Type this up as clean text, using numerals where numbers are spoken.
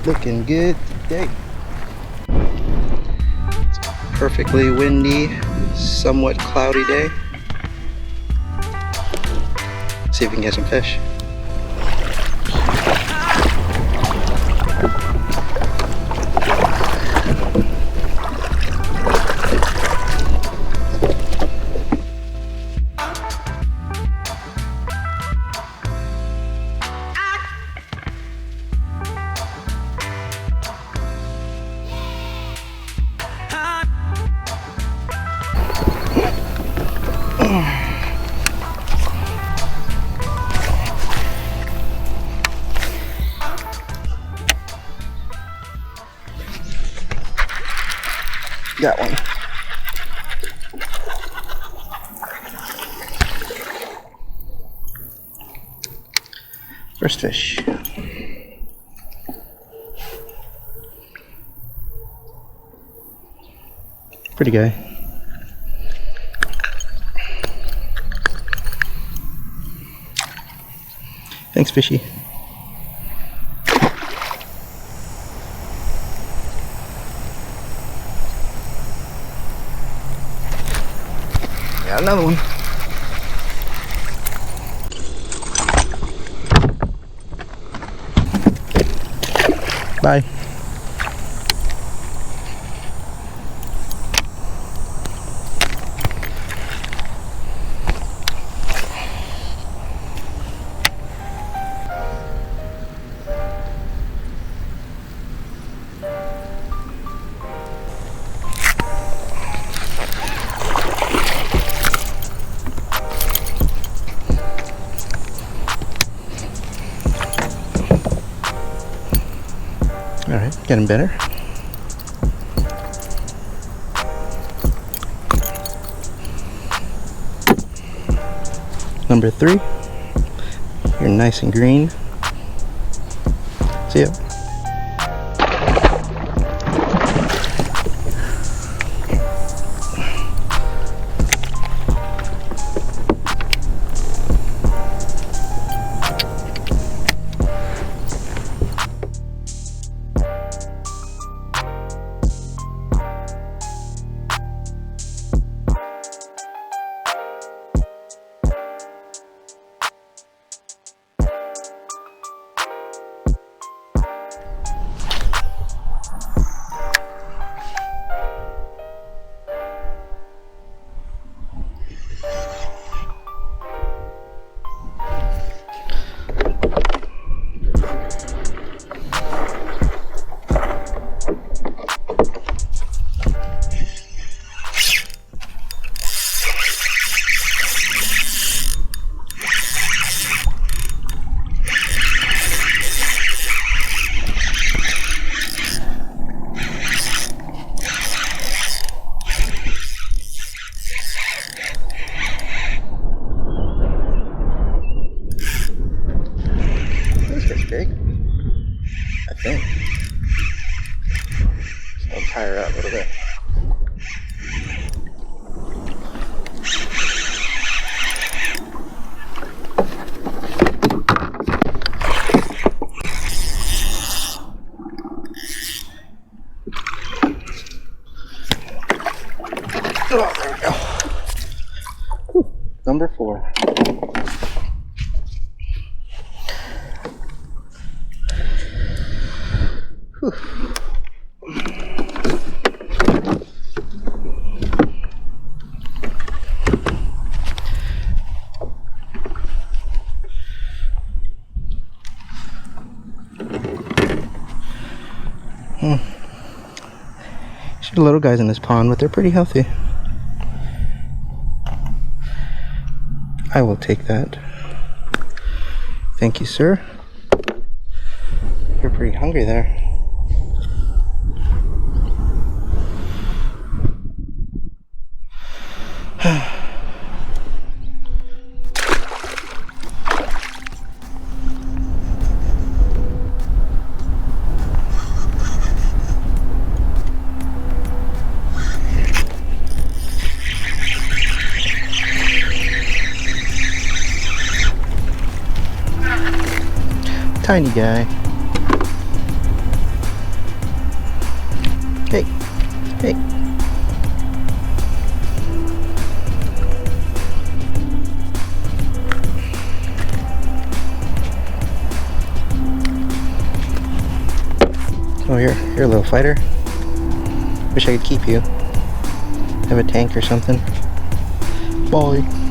Looking good today. It's a perfectly windy, somewhat cloudy day. See if we can get some fish. Got one. First fish. Pretty guy. Thanks, fishy. Got another one. Bye. All right, getting better. Number 3. You're nice and green. See ya. Big, I think. So I'll tie her out a little bit. Oh, there we go. Whew. Number 4. There's little guys in this pond, but they're pretty healthy. I will take that. Thank you, sir. You're pretty hungry there. Tiny guy. Hey. Hey. Oh, you're a little fighter. Wish I could keep you. Have a tank or something. Bye.